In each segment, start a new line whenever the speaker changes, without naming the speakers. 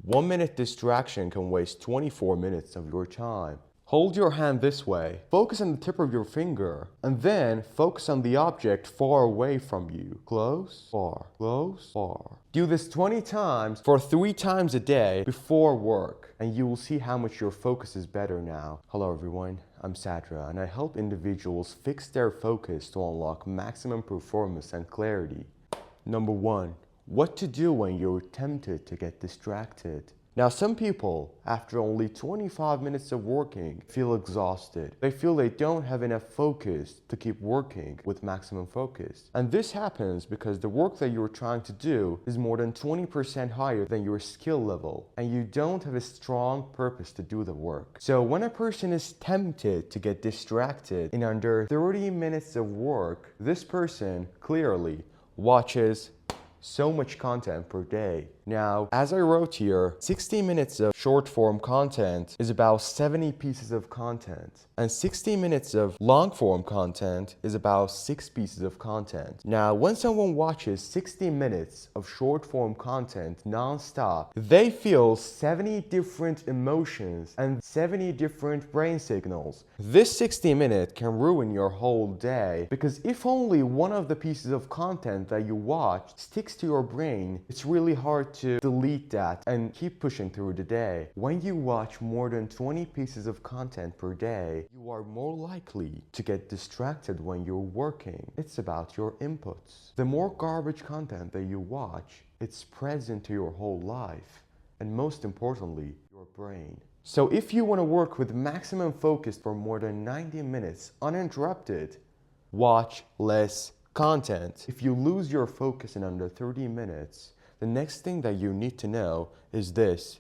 1 minute distraction can waste 24 minutes of your time. Hold your hand this way, focus on the tip of your finger, and then focus on the object far away from you. Close, far, close, far. Do this 20 times for 3 times a day before work, and you will see how much your focus is better now. Hello everyone, I'm Sadra, and I help individuals fix their focus to unlock maximum performance and clarity. Number 1. What to do when you're tempted to get distracted. Now, some people, after only 25 minutes of working, feel exhausted. They feel they don't have enough focus to keep working with maximum focus. And this happens because the work that you're trying to do is more than 20% higher than your skill level, and you don't have a strong purpose to do the work. So when a person is tempted to get distracted in under 30 minutes of work, this person clearly watches so much content per day. Now, as I wrote here, 60 minutes of short form content is about 70 pieces of content, and 60 minutes of long form content is about 6 pieces of content. Now, when someone watches 60 minutes of short form content non-stop, they feel 70 different emotions and 70 different brain signals. This 60 minutes can ruin your whole day, because if only one of the pieces of content that you watch sticks to your brain, it's really hard to delete that and keep pushing through the day. When you watch more than 20 pieces of content per day, you are more likely to get distracted when you're working. It's about your inputs. The more garbage content that you watch, it spreads into your whole life, and most importantly, your brain. So if you want to work with maximum focus for more than 90 minutes uninterrupted, watch less content. If you lose your focus in under 30 minutes, the next thing that you need to know is this: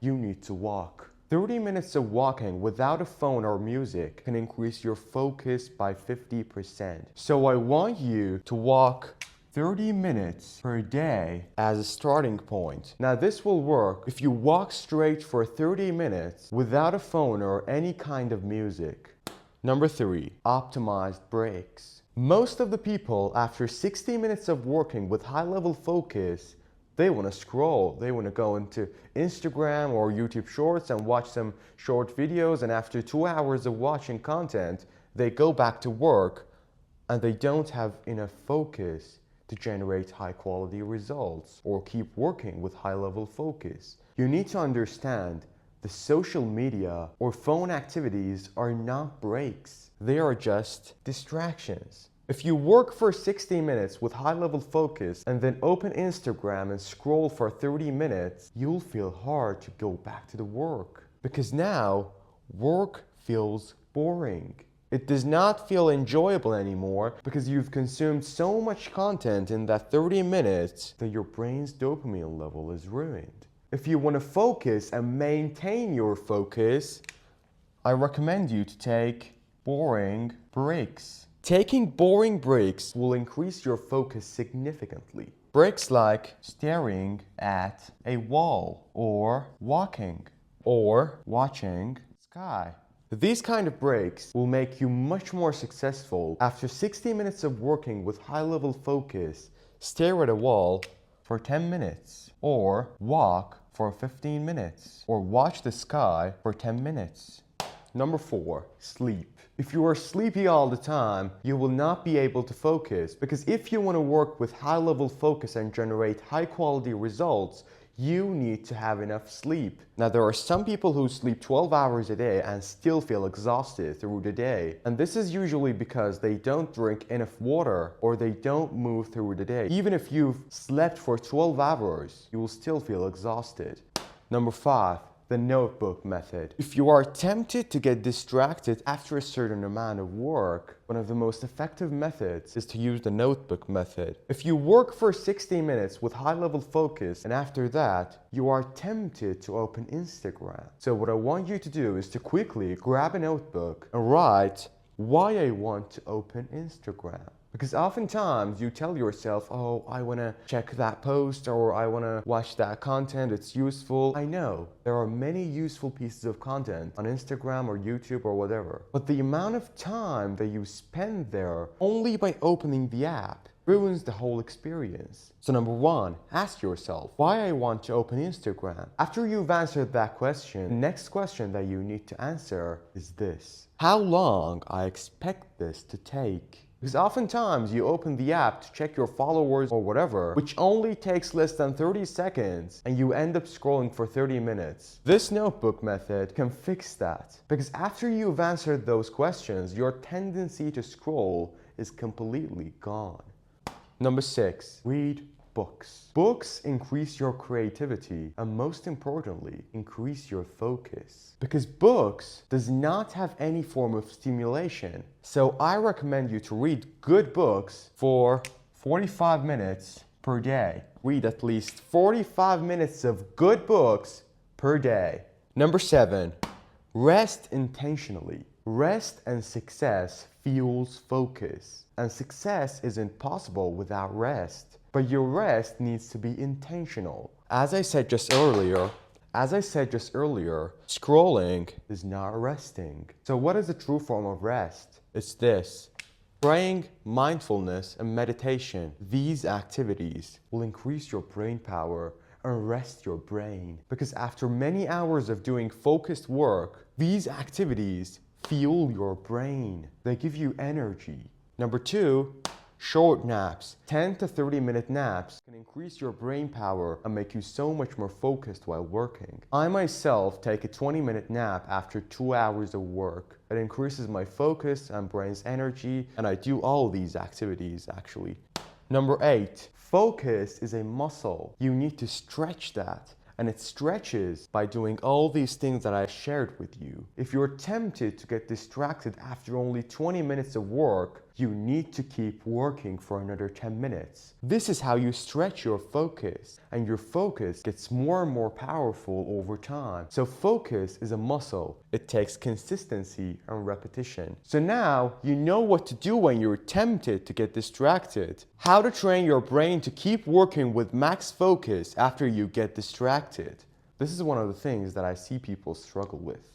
you need to walk. 30 minutes of walking without a phone or music can increase your focus by 50%. So I want you to walk 30 minutes per day as a starting point. Now this will work if you walk straight for 30 minutes without a phone or any kind of music. Number 3, optimized breaks. Most of the people, after 60 minutes of working with high-level focus, they want to scroll. They want to go into Instagram or YouTube Shorts and watch some short videos, and after 2 hours of watching content, they go back to work and they don't have enough focus to generate high-quality results or keep working with high-level focus. You need to understand the social media or phone activities are not breaks. They are just distractions. If you work for 60 minutes with high-level focus and then open Instagram and scroll for 30 minutes, you'll feel hard to go back to the work, because now work feels boring. It does not feel enjoyable anymore because you've consumed so much content in that 30 minutes that your brain's dopamine level is ruined. If you want to focus and maintain your focus, I recommend you to take boring breaks. Taking boring breaks will increase your focus significantly. Breaks like staring at a wall, or walking, or watching sky. These kind of breaks will make you much more successful. After 60 minutes of working with high-level focus, stare at a wall for 10 minutes, or walk for 15 minutes, or watch the sky for 10 minutes. Number 4, sleep. If you are sleepy all the time, you will not be able to focus, because if you want to work with high-level focus and generate high-quality results, you need to have enough sleep. Now, there are some people who sleep 12 hours a day and still feel exhausted through the day. And this is usually because they don't drink enough water or they don't move through the day. Even if you've slept for 12 hours, you will still feel exhausted. Number 5, the notebook method. If you are tempted to get distracted after a certain amount of work, one of the most effective methods is to use the notebook method. If you work for 60 minutes with high-level focus and after that you are tempted to open Instagram, so what I want you to do is to quickly grab a notebook and write why I want to open Instagram. Because oftentimes you tell yourself, oh, I want to check that post, or I want to watch that content, it's useful. I know there are many useful pieces of content on Instagram or YouTube or whatever. But the amount of time that you spend there only by opening the app ruins the whole experience. So number one, ask yourself, why I want to open Instagram? After you've answered that question, the next question that you need to answer is this: how long I expect this to take? Because oftentimes you open the app to check your followers or whatever, which only takes less than 30 seconds, and you end up scrolling for 30 minutes. This notebook method can fix that. Because after you've answered those questions, your tendency to scroll is completely gone. Number 6, read books. Books increase your creativity and, most importantly, increase your focus. Because books does not have any form of stimulation. So I recommend you to read good books for 45 minutes per day. Read at least 45 minutes of good books per day. Number 7, rest intentionally. Rest and success fuels focus. And success isn't possible without rest. But your rest needs to be intentional. As I said just earlier, scrolling is not resting. So what is the true form of rest? It's this: praying, mindfulness, and meditation. These activities will increase your brain power and rest your brain. Because after many hours of doing focused work, these activities fuel your brain. They give you energy. Number 2, short naps. 10 to 30 minute naps can increase your brain power and make you so much more focused while working. I myself take a 20-minute nap after 2 hours of work. It increases my focus and brain's energy, and I do all these activities actually. Number 8, focus is a muscle. You need to stretch that. And it stretches by doing all these things that I shared with you. If you're tempted to get distracted after only 20 minutes of work, you need to keep working for another 10 minutes. This is how you stretch your focus, and your focus gets more and more powerful over time. So focus is a muscle. It takes consistency and repetition. So now you know what to do when you're tempted to get distracted. How to train your brain to keep working with max focus after you get distracted. This is one of the things that I see people struggle with.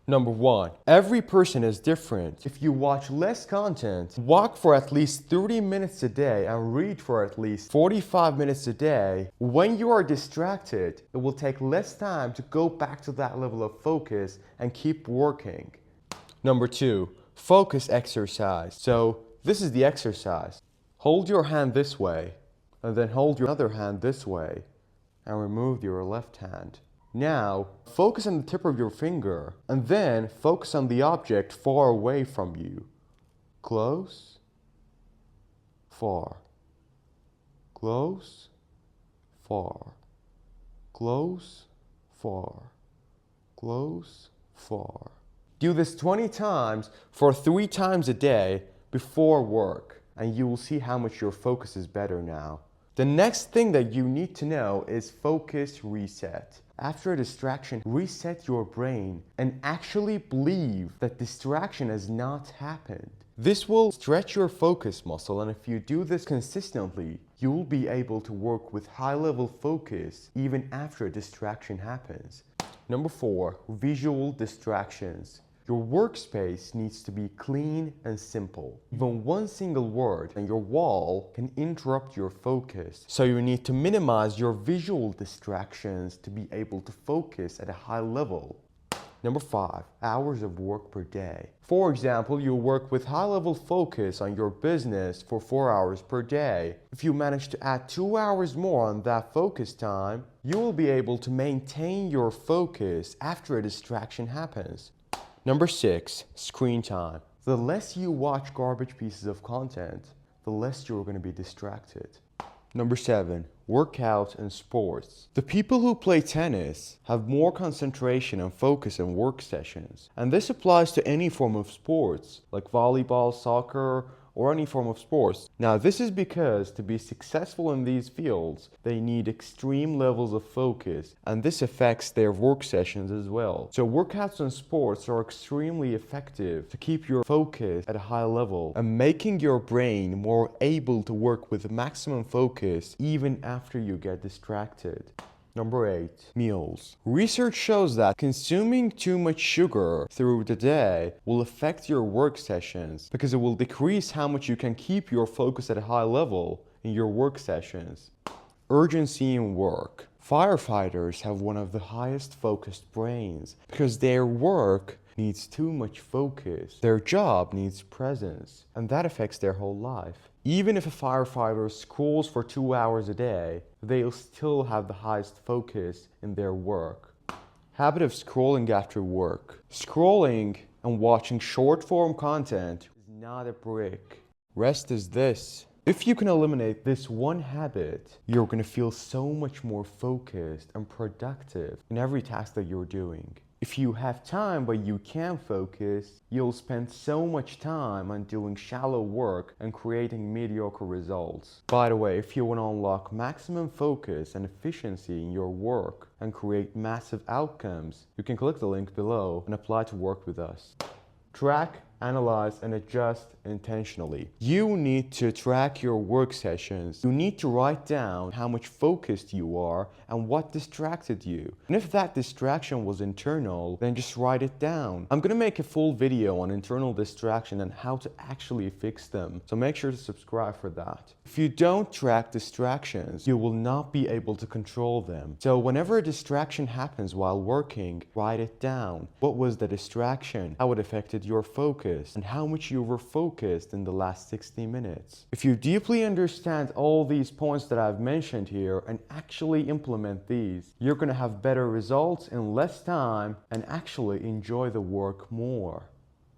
Number 1, every person is different. If you watch less content, walk for at least 30 minutes a day, and read for at least 45 minutes a day, when you are distracted, it will take less time to go back to that level of focus and keep working. Number 2, focus exercise. So this is the exercise. Hold your hand this way, and then hold your other hand this way, and remove your left hand. Now, focus on the tip of your finger, and then focus on the object far away from you. Close, far, close, far, close, far, close, far. Do this 20 times for 3 times a day before work, and you will see how much your focus is better now. The next thing that you need to know is focus reset. After a distraction, reset your brain and actually believe that distraction has not happened. This will stretch your focus muscle, and if you do this consistently, you will be able to work with high-level focus even after a distraction happens. Number 4, visual distractions. Your workspace needs to be clean and simple. Even one single word on your wall can interrupt your focus. So you need to minimize your visual distractions to be able to focus at a high level. Number 5, hours of work per day. For example, you work with high-level focus on your business for 4 hours per day. If you manage to add 2 hours more on that focus time, you will be able to maintain your focus after a distraction happens. Number 6, screen time. The less you watch garbage pieces of content, the less you're going to be distracted. Number 7, workout and sports. The people who play tennis have more concentration and focus in work sessions. And this applies to any form of sports, like volleyball, soccer, or any form of sports. Now, this is because to be successful in these fields, they need extreme levels of focus, and this affects their work sessions as well. So workouts and sports are extremely effective to keep your focus at a high level and making your brain more able to work with maximum focus even after you get distracted. Number 8. Meals. Research shows that consuming too much sugar through the day will affect your work sessions because it will decrease how much you can keep your focus at a high level in your work sessions. Urgency in work. Firefighters have one of the highest focused brains because their work needs too much focus. Their job needs presence, and that affects their whole life. Even if a firefighter scrolls for 2 hours a day, they'll still have the highest focus in their work. Habit of scrolling after work. Scrolling and watching short-form content is not a break. Rest is this. If you can eliminate this one habit, you're going to feel so much more focused and productive in every task that you're doing. If you have time but you can't focus, you'll spend so much time on doing shallow work and creating mediocre results. By the way, if you want to unlock maximum focus and efficiency in your work and create massive outcomes, you can click the link below and apply to work with us. Track, analyze, and adjust intentionally. You need to track your work sessions. You need to write down how much focused you are and what distracted you. And if that distraction was internal, then just write it down. I'm gonna make a full video on internal distraction and how to actually fix them, so make sure to subscribe for that. If you don't track distractions, you will not be able to control them. So whenever a distraction happens while working, write it down. What was the distraction? How it affected your focus? And how much you were focused in the last 60 minutes. If you deeply understand all these points that I've mentioned here and actually implement these, you're going to have better results in less time and actually enjoy the work more.